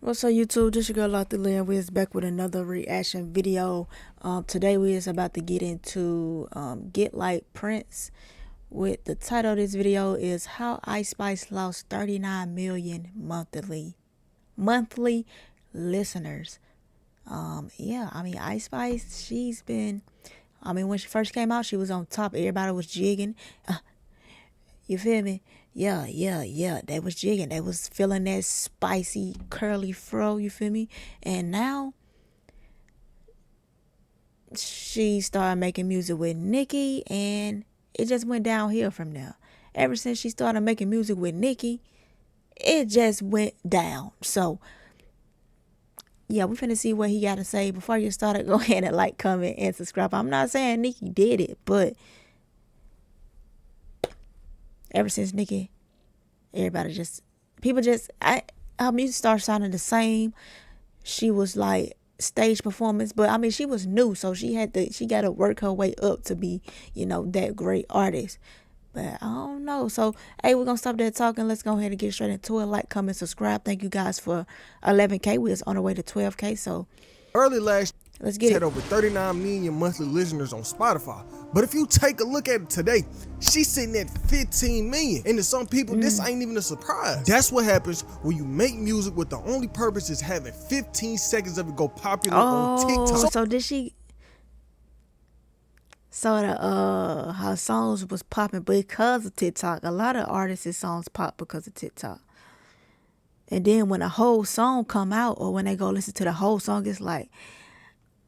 What's up YouTube, this your girl LoftyLiya. We is back with another reaction video. Today we is about to get into Get Like Prince. With the title of this video is How Ice Spice Lost 39 Million monthly listeners. Yeah, I mean Ice Spice, she's been, when she first came out, she was on top. Everybody was jigging. You feel me? Yeah. They was jigging. They was feeling that spicy, curly fro. You feel me? And now she started making music with Nicki, and it just went downhill from there. Ever since she started making music with Nicki, it just went down. So, yeah, we finna see what he got to say. Before you start, go ahead and like, comment, and subscribe. I'm not saying Nicki did it, but ever since Nicki, everybody her music started sounding the same. She was like stage performance, but she was new, so she got to work her way up to be, that great artist. But I don't know. So, hey, we're gonna stop there talking. Let's go ahead and get straight into it. Like, comment, subscribe. Thank you guys for 11K. We're on our way to 12K. So early last let's get it. Had over 39 million monthly listeners on Spotify. But if you take a look at it today, she's sitting at 15 million. And to some people, this ain't even a surprise. That's what happens when you make music with the only purpose is having 15 seconds of it go popular on TikTok. So did she? So her songs was popping because of TikTok. A lot of artists' songs pop because of TikTok. And then when a whole song come out, or when they go listen to the whole song, it's like,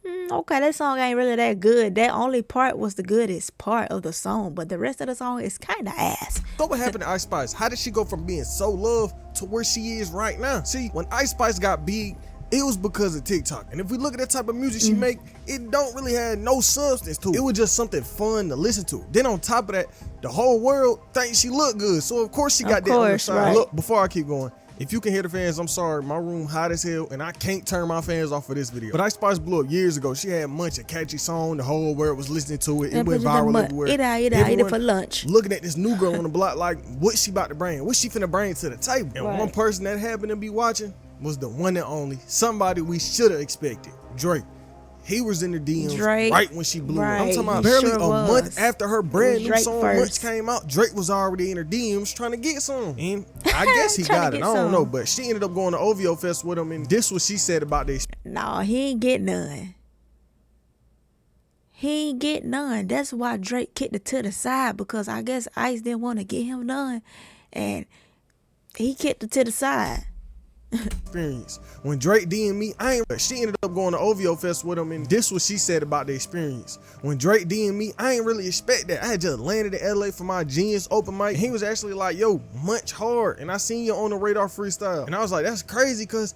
okay, that song ain't really that good. That only part was the goodest part of the song, but the rest of the song is kind of ass. So what happened to Ice Spice? How did she go from being so loved to where she is right now? See, when Ice Spice got big, it was because of TikTok. And if we look at that type of music she make, it don't really have no substance to it. It was just something fun to listen to. Then on top of that, the whole world thinks she look good. So of course she got that on the side. Right. Look, before I keep going, if you can hear the fans, I'm sorry, my room hot as hell and I can't turn my fans off for this video. But Ice Spice blew up years ago. She had much a catchy song. The whole world was listening to it. It went viral everywhere. Eat it for lunch. Looking at this new girl on the block like, what she about to bring? What she finna bring to the table? And one person that happened to be watching was the one and only, somebody we should have expected, Drake. He was in the DMs right when she blew up. I'm talking about barely a month after her brand new song Lunch came out, Drake was already in her DMs trying to get some. And I guess he got it. I don't know, but she ended up going to OVO Fest with him, and this was she said about this. No, he ain't get none. He ain't get none. That's why Drake kicked it to the side, because I guess Ice didn't want to get him none, and he kicked it to the side. Experience. When Drake DM'd me, she ended up going to OVO Fest with him, and this was she said about the experience. When Drake DM'd me, I ain't really expect that. I had just landed in LA for my Genius open mic. He was actually like, yo, Munch hard, and I seen you on the Radar freestyle. And I was like, that's crazy, because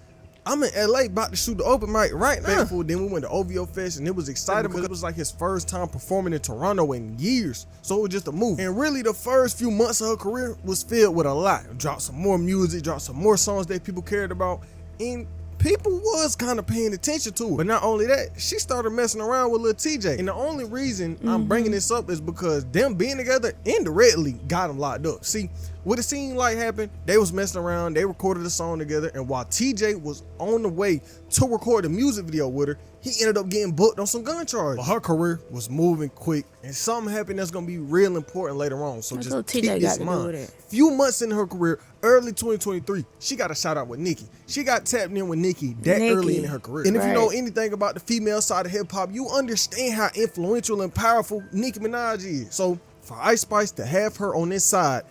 I'm in LA about to shoot the open mic right now. Then we went to OVO Fest, and it was exciting because it was like his first time performing in Toronto in years. So it was just a move. And really the first few months of her career was filled with a lot. Dropped some more music, dropped some more songs that people cared about, and people was kind of paying attention to it. But not only that, she started messing around with Lil TJ. And the only reason I'm bringing this up is because them being together indirectly got them locked up. See, what it seemed like happened, they was messing around, they recorded a song together, and while TJ was on the way to record a music video with her, he ended up getting booked on some gun charges. But her career was moving quick, and something happened that's gonna be real important later on. So just keep this in mind. Few months into her career, early 2023, she got a shout out with Nicki. She got tapped in with Nicki early in her career. And if you know anything about the female side of hip hop, you understand how influential and powerful Nicki Minaj is. So for Ice Spice to have her on this side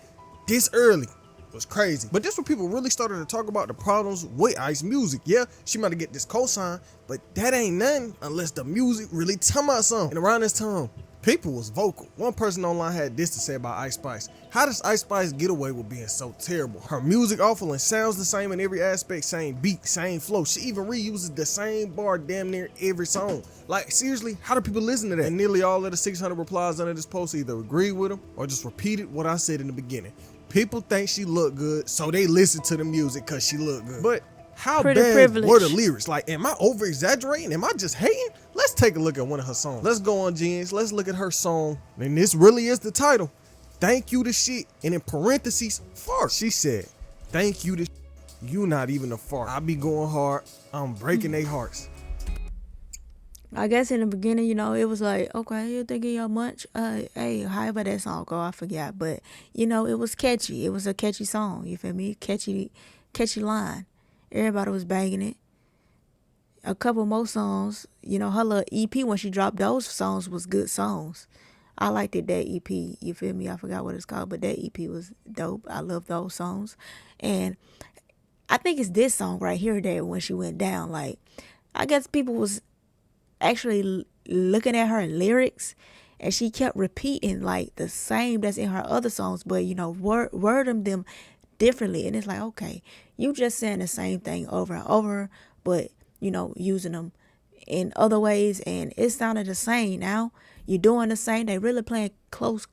this early was crazy. But this when people really started to talk about the problems with Ice music. Yeah, she might get this cosign, but that ain't nothing unless the music really talking about something. And around this time, people was vocal. One person online had this to say about Ice Spice. How does Ice Spice get away with being so terrible? Her music awful and sounds the same in every aspect, same beat, same flow. She even reuses the same bar damn near every song. Like, seriously, how do people listen to that? And nearly all of the 600 replies under this post either agree with him or just repeated what I said in the beginning. People think she look good, so they listen to the music because she look good. But how bad were the lyrics? Like, am I over exaggerating? Am I just hating? Let's take a look at one of her songs. Let's go on Gens. Let's look at her song. And this really is the title. Thank you to shit. And in parentheses, first, she said, thank you to shit. You not even a fart. I be going hard. I'm breaking their hearts. I guess in the beginning, you know, it was like, okay, you thinking of much? Hey, however that song go, I forgot. But, you know, it was catchy. It was a catchy song. You feel me? Catchy line. Everybody was banging it. A couple more songs, you know, her little EP when she dropped those songs was good songs. I liked it, that EP. You feel me? I forgot what it's called, but that EP was dope. I love those songs. And I think it's this song right here that when she went down, like, I guess people was actually looking at her lyrics and she kept repeating like the same that's in her other songs, but you know, wording them differently. And it's like, okay, you just saying the same thing over and over, but you know, using them in other ways, and it sounded the same. Now you're doing the same. They really paying close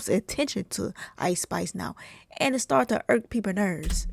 attention to Ice Spice now, and it start to irk people's nerves.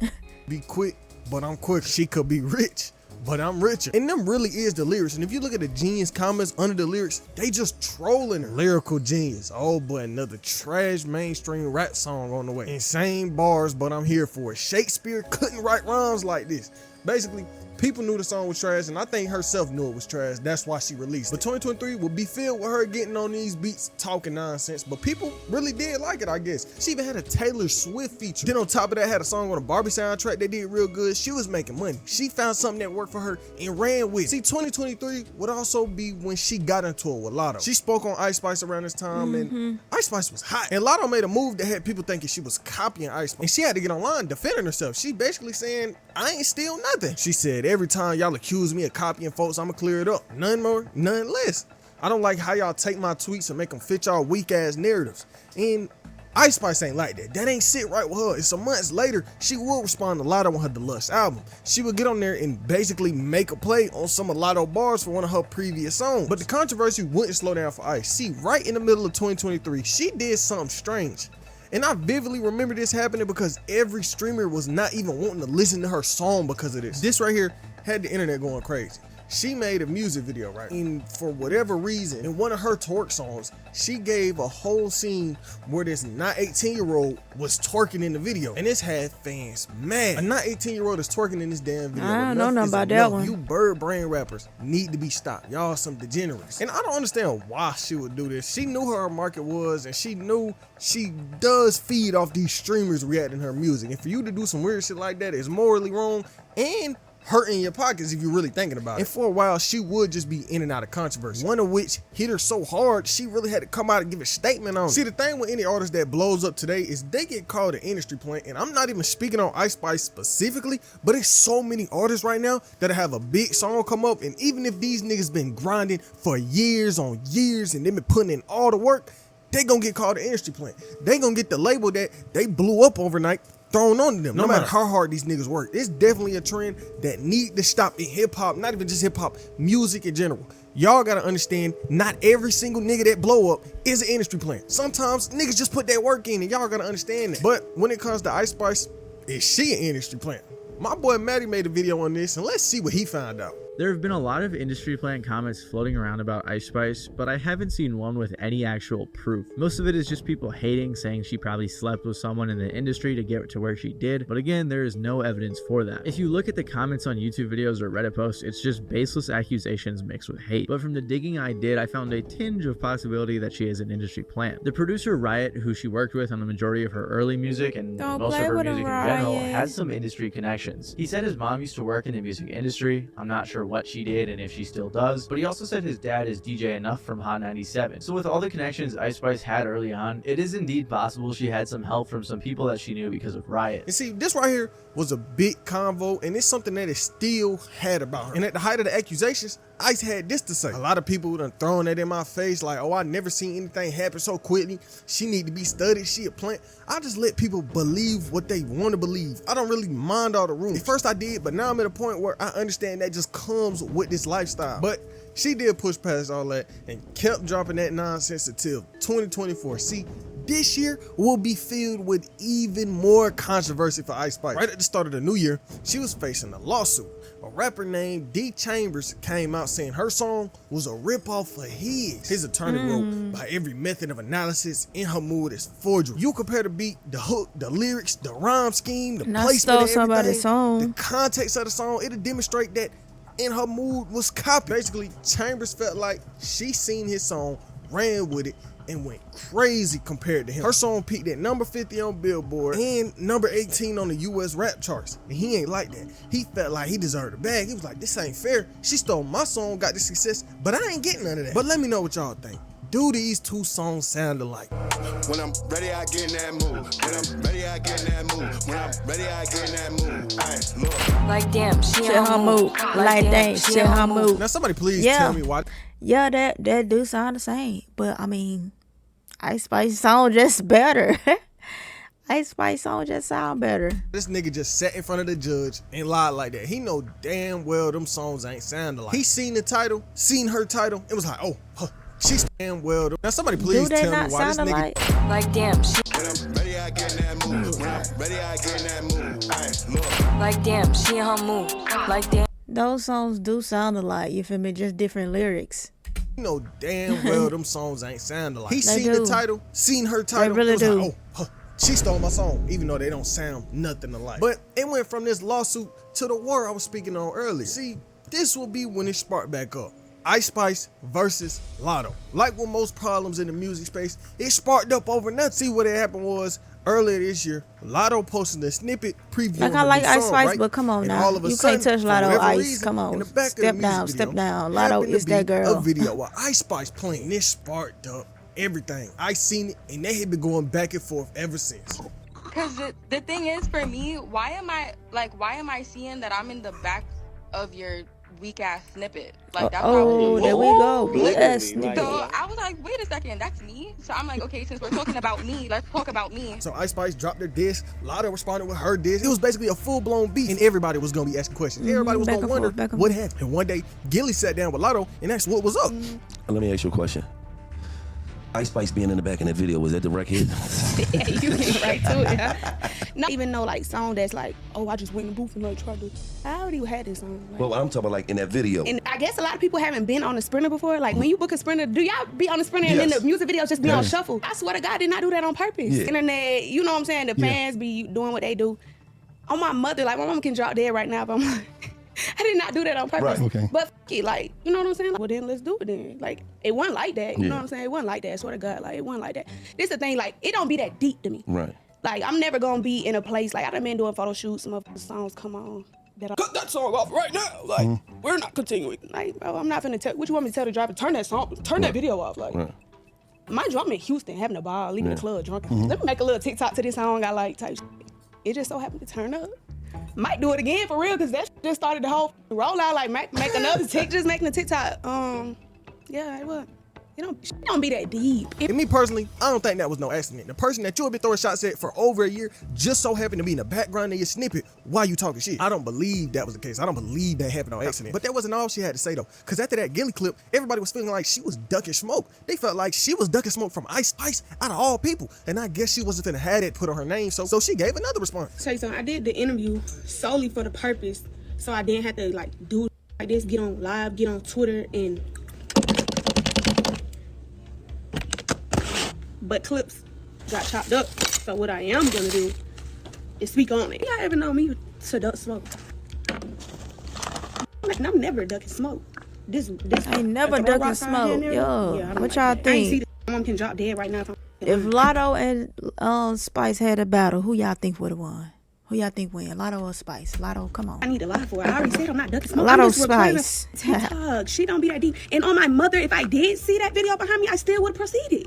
Be quick, but I'm quick. She could be rich, but I'm richer. And them really is the lyrics. And if you look at the Genius comments under the lyrics, they just trolling her. Lyrical genius. Oh, but another trash mainstream rap song on the way. Insane bars, but I'm here for it. Shakespeare couldn't write rhymes like this. Basically, people knew the song was trash, and I think herself knew it was trash. That's why she released it. But 2023 will be filled with her getting on these beats, talking nonsense. But people really did like it, I guess. She even had a Taylor Swift feature. Then on top of that, had a song on a Barbie soundtrack that did real good. She was making money. She found something that worked for her and ran with it. See, 2023 would also be when she got into it with Lotto. She spoke on Ice Spice around this time, and Ice Spice was hot. And Lotto made a move that had people thinking she was copying Ice Spice. And she had to get online defending herself. She basically saying, I ain't steal nothing. She said, every time y'all accuse me of copying folks, I'ma clear it up. None more, none less. I don't like how y'all take my tweets and make them fit y'all weak ass narratives. And Ice Spice ain't like that. That ain't sit right with her. And some months later, she will respond to Lotto on her Deluxe album. She would get on there and basically make a play on some of Lotto bars for one of her previous songs. But the controversy wouldn't slow down for Ice. See, right in the middle of 2023, she did something strange. And I vividly remember this happening because every streamer was not even wanting to listen to her song because of this. This right here had the internet going crazy. She made a music video, right? And for whatever reason, in one of her twerk songs, she gave a whole scene where this not 18-year-old was twerking in the video. And this had fans mad. A not 18-year-old is twerking in this damn video. I don't know nothing about that one. You bird brain rappers need to be stopped. Y'all some degenerates. And I don't understand why she would do this. She knew who her market was, and she knew she does feed off these streamers reacting to her music. And for you to do some weird shit like that is morally wrong and hurting your pockets if you're really thinking about it. And for a while, she would just be in and out of controversy. One of which hit her so hard, she really had to come out and give a statement on it. See, the thing with any artist that blows up today is they get called an industry plant. And I'm not even speaking on Ice Spice specifically, but there's so many artists right now that have a big song come up. And even if these niggas been grinding for years on years and they been putting in all the work, they gonna get called an industry plant. They gonna get the label that they blew up overnight thrown on them, no matter how hard these niggas work. It's definitely a trend that need to stop in hip-hop, not even just hip-hop, music in general. Y'all gotta understand, not every single nigga that blow up is an industry plant. Sometimes niggas just put that work in, and y'all gotta understand that. But when it comes to Ice Spice, is she an industry plant? My boy Maddie made a video on this, and let's see what he found out. There have been a lot of industry plant comments floating around about Ice Spice, but I haven't seen one with any actual proof. Most of it is just people hating, saying she probably slept with someone in the industry to get to where she did, but again, there is no evidence for that. If you look at the comments on YouTube videos or Reddit posts, it's just baseless accusations mixed with hate. But from the digging I did, I found a tinge of possibility that she is an industry plant. The producer Riot, who she worked with on the majority of her early music and most of her music in general, has some industry connections. He said his mom used to work in the music industry. I'm not sure what she did and if she still does, but he also said his dad is DJ Enough from Hot 97. So with all the connections Ice Spice had early on, it is indeed possible she had some help from some people that she knew because of Riot. And see, this right here was a big convo, and it's something that is still had about her. And at the height of the accusations, Ice had this to say. A lot of people done thrown that in my face like, oh, I never seen anything happen so quickly. She need to be studied. She a plant. I just let people believe what they want to believe. I don't really mind all the rules. At first I did, but now I'm at a point where I understand that just comes with this lifestyle. But she did push past all that and kept dropping that nonsense until 2024. See, this year will be filled with even more controversy for Ice Spice. Right at the start of the new year, she was facing a lawsuit. A rapper named D Chambers came out saying her song was a ripoff of his. His attorney wrote, by every method of analysis, In Her Mood is forgery. You compare the beat, the hook, the lyrics, the rhyme scheme, the placement of everything, the context of the song, it'll demonstrate that In Her Mood was copied. Basically, Chambers felt like she seen his song, ran with it, and went crazy compared to him. Her song peaked at number 50 on Billboard and number 18 on the US rap charts. And he ain't like that. He felt like he deserved a bag. He was like, this ain't fair. She stole my song, got the success, but I ain't getting none of that. But let me know what y'all think. Do these two songs sound alike? When I'm ready, I get in that mood. When I'm ready, I get in that mood. When I'm ready, I get in that mood. Ay, look. Like damn, she in her mood. Like damn, she in her mood. Now somebody please tell me why. Yeah, that do sound the same. But I mean, Ice Spice song just better. Ice Spice song just sound better. This nigga just sat in front of the judge and lied like that. He know damn well them songs ain't sounding like. He seen the title, seen her title, and was like, oh, huh, she's damn well. Now somebody please tell me why this nigga. Like damn, she. When I'm ready, I get in that mood. When I'm ready, I get in that mood. Ay, look. Like damn, she in her mood. Like damn. Those songs do sound alike, you feel me? Just different lyrics. You know damn well them songs ain't sounding like. He They seen do. the title, seen her title, They really was do. like, oh, huh, she stole my song, even though they don't sound nothing alike. But it went from this lawsuit to the war I was speaking on earlier. See, this will be when it sparked back up. Ice Spice versus Lotto. Like with most problems in the music space, it sparked up overnight. See what happened was, earlier this year, Lotto posted a snippet previewing Like I her like new Ice song, Spice, right? but come on And now. all of a You sudden, can't touch for Lotto whatever Ice. reason, Come in on. the back of Step the music down, video, step down. Lotto happened to is that be girl. A video where Ice Spice playing. This sparked up everything. I seen it, and they had been going back and forth ever since. Because the thing is, for me, why am I seeing that I'm in the back of your weak ass snippet? Like that's what I Oh, was there we go. Yes. So I was like, wait a second, that's me. So I'm like, okay, since we're talking about me, let's talk about me. So Ice Spice dropped their diss. Lotto responded with her diss. It was basically a full-blown beef, and everybody was gonna be asking questions. Everybody was Back gonna and wonder forth, back and what happened. And one day, Gilly sat down with Lotto and asked what was up. Let me ask you a question. Ice Spice being in the back in that video, was that the record? Yeah, you get right to it. Huh? Not even no like song that's like, oh, I just went in the booth and like tried to. I already had this song. Like, Well, I'm talking about like in that video. and I guess a lot of people haven't been on a Sprinter before. Like when you book a Sprinter, do y'all be on the Sprinter and then Yes. the music videos just be on shuffle? I swear to God, I did not do that on purpose. Yeah. Internet, you know what I'm saying? The fans be doing what they do. On my mother, like my mom can drop dead right now, but I'm like, I did not do that on purpose. Right, okay. But f- it, like, you know what I'm saying? Like, well, then let's do it then. Like, it wasn't like that. You Yeah. know what I'm saying? It wasn't like that. I swear to God, like, it wasn't like that. This the thing, like, it don't be that deep to me. Right. Like, I'm never gonna be in a place, like, I done been doing photo shoots, some of the songs come on. That cut that song off right now. Like, we're not continuing. Like, bro, I'm not finna tell, what you want me to tell the driver? Turn that song, turn that video off. Like, mind you, I'm in Houston having a ball, leaving the club drunk. Let me make a little TikTok to this song I like type shit. It just so happened to turn up. Might do it again for real, cause that just started the whole rollout. Like make another just making a TikTok. Yeah, it was. It don't be that deep. And me personally, I don't think that was no accident. The person that you have been throwing shots at for over a year just so happened to be in the background of your snippet while you talking shit. I don't believe that was the case. I don't believe that happened on accident. But that wasn't all she had to say though. Cause after that Gilly clip, everybody was feeling like she was ducking smoke. They felt like she was ducking smoke from Ice Spice out of all people. And I guess she wasn't finna have that put on her name. So she gave another response. Tell you something, I did the interview solely for the purpose, so I didn't have to like do like this, get on live, get on Twitter, and but clips got chopped up. So what I am gonna do is speak on it. Y'all ever know me to duck smoke? And I'm never ducking smoke. This I ain't never if I ducking rock out smoke. here and there, Yo, yeah, I don't what like y'all that. I ain't see think? the mom can drop dead right now. If I'm If Lotto and Spice had a battle, who y'all think would have won? Who y'all think win? Lotto or Spice? Lotto, come on. I need to lie for it. I already said I'm not ducking smoke. Lotto I'm just recording a Spice. TikTok. She don't be that deep. And on my mother, if I did see that video behind me, I still would have proceeded.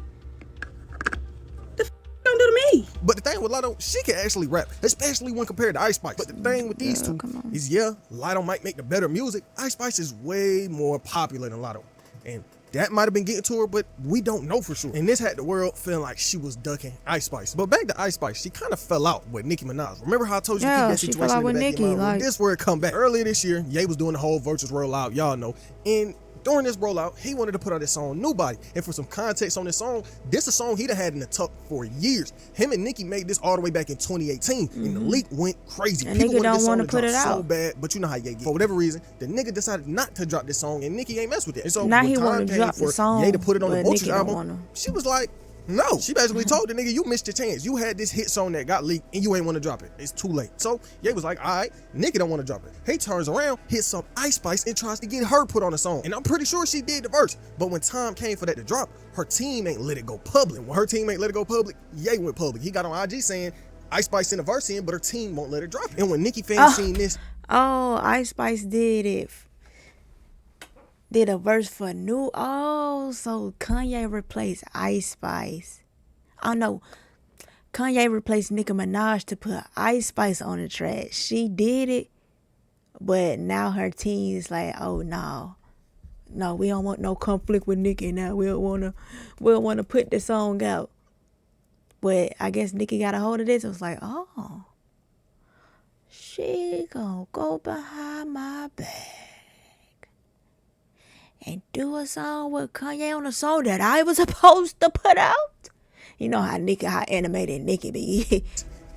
The f don't do to me. But the thing with Lotto, she can actually rap, especially when compared to Ice Spice. But the thing with these two is, yeah, Lotto might make the better music. Ice Spice is way more popular than Lotto. And that might have been getting to her, but we don't know for sure. And this had the world feeling like she was ducking Ice Spice. But back to Ice Spice, she kind of fell out with Nicki Minaj. Remember how I told you to keep that she situation fell out in the with back of your Nicki, mind? Well, like- this where it come back. Earlier this year, Ye was doing the whole Virtuous rollout, y'all know. And During this rollout, he wanted to put out this song New Body. And for some context on this song, this is a song he done had in the tuck for years. Him and Nicki made this all the way back in 2018, and the leak went crazy. And People nigga wanted don't this song wanna to put drop it so out. bad, but you know how Ye get. For whatever reason, the nigga decided not to drop this song, and Nicki ain't mess with it. And so Now when he time wanna came drop the for song, Ye to put it on the but Vultures Nicki don't album, wanna. she was like, no. She basically told the nigga, you missed your chance. You had this hit song that got leaked and you ain't want to drop it. It's too late. So Ye was like, all right, Nicki don't want to drop it. He turns around, hits up Ice Spice and tries to get her put on the song. And I'm pretty sure she did the verse. But when time came for that to drop, her team ain't let it go public. When her team ain't let it go public, Ye went public. He got on IG saying Ice Spice sent a verse in, but her team won't let it drop. And when Nicki fans seen this, Oh, Ice Spice did it. Did a verse for New. Oh, so Kanye replaced Ice Spice. Oh no, Kanye replaced Nicki Minaj to put Ice Spice on the track. She did it, but now her team is like, oh no, we don't want no conflict with Nicki now. We don't wanna put the song out. But I guess Nicki got a hold of this. It was like, oh, she gonna go behind my back and do a song with Kanye on a song that I was supposed to put out. You know how animated Nicki be.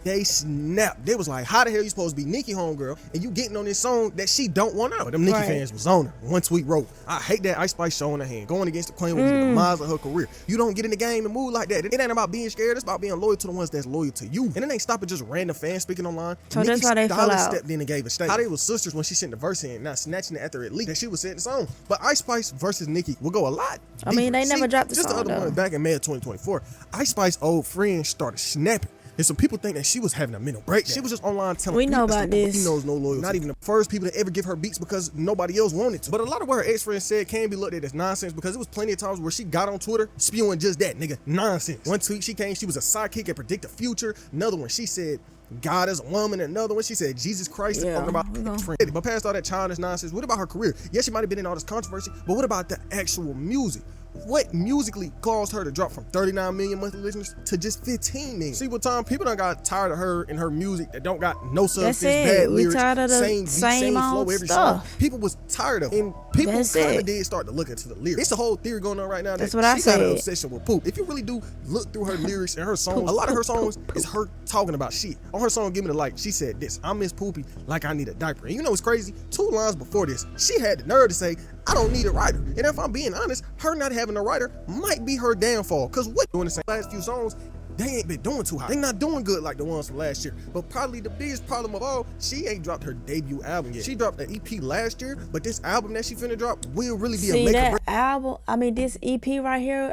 they snapped. They was like, how the hell you supposed to be Nicki homegirl and you getting on this song that she don't want out? But them Nicki Right. fans was on her. One tweet wrote, I hate that Ice Spice showing her hand. Going against the queen will be the demise of her career. You don't get in the game and move like that. It ain't about being scared. It's about being loyal to the ones that's loyal to you. And it ain't stopping just random fans speaking online. So that's why they fell stylist out. stepped in and gave a statement. How they was sisters when she sent the verse in, not snatching it after it leaked that she was setting the song. But Ice Spice versus Nicki will go a lot I mean, deeper. they never dropped the just song, the other though. one back in May of 2024, Ice Spice's old friend started snapping. And some people think that she was having a mental breakdown. She was just online telling We know people about that this. He knows no loyalty. Not even the first people to ever give her beats because nobody else wanted to. But a lot of what her ex-friend said can be looked at as nonsense because it was plenty of times where she got on Twitter spewing just that, nigga, nonsense. One tweet she came, she was a sidekick and predict the future. Another one, she said, God is a woman. Another one, she said, Jesus Christ is Yeah, talking about we gonna- friend. But past all that childish nonsense, what about her career? Yes, she might have been in all this controversy, but what about the actual music? What musically caused her to drop from 39 million monthly listeners to just 15 million? See, with time, people done got tired of her and her music that don't got no substance, That's it. bad We lyrics, tired of the same beat, same flow, old every song. stuff. People was tired of it. And people That's kind it. of did start to look into the lyrics. It's a whole theory going on right now That's that what I she got an said. obsession with poop. If you really do look through her lyrics and her songs, a lot of her songs is her talking about shit. On her song, Give Me the Light, she said this, I miss Poopy like I need a diaper. And you know what's crazy? 2 lines before this, she had the nerve to say, I don't need a writer. And if I'm being honest, her not having a writer might be her downfall. Cause what doing the same last few songs, they ain't been doing too hot. They not doing good like the ones from last year. But probably the biggest problem of all, she ain't dropped her debut album yet. She dropped an EP last year, but this album that she finna drop will really be a See make or that break. album? I mean, this EP right here,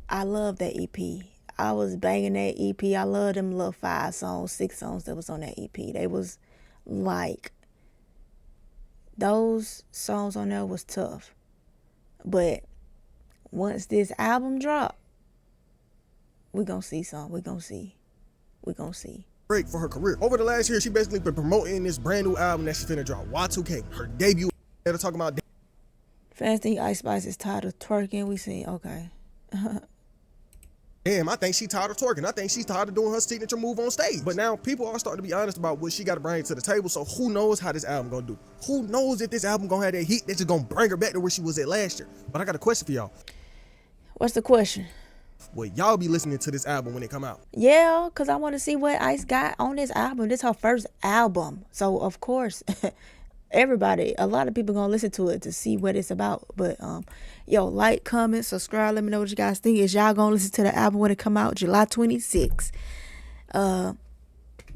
I love that EP. I was banging that EP. I love them little 5 songs, 6 songs that was on that EP. They was like, those songs on there was tough. But once this album drop, we gonna see something. We gonna see. Break for her career. Over the last year, she basically been promoting this brand new album that she finna drop, Y2K, her debut. They're talking about Fans think Ice Spice is tired of twerking. We see, okay. damn, I think she tired of twerking. I think she's tired of doing her signature move on stage. But now people are starting to be honest about what she got to bring to the table. So who knows how this album gonna do? Who knows if this album gonna have that heat that's just gonna bring her back to where she was at last year? But I got a question for y'all. What's the question? Will y'all be listening to this album when it come out? Yeah, because I want to see what Ice got on this album. This her first album. So, of course, a lot of people going to listen to it to see what it's about. But, yo, like, comment, subscribe. Let me know what you guys think. Is y'all going to listen to the album when it come out July 26th?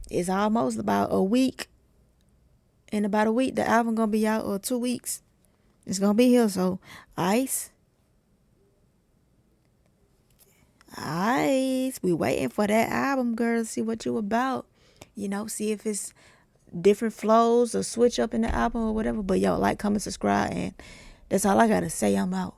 It's almost about a week. In about a week, the album going to be out, or 2 weeks. It's going to be here. So, Ice, we waiting for that album, girl. See what you about. You know, see if it's different flows or switch up in the album or whatever. But yo, like, comment, subscribe, and that's all I gotta say. I'm out.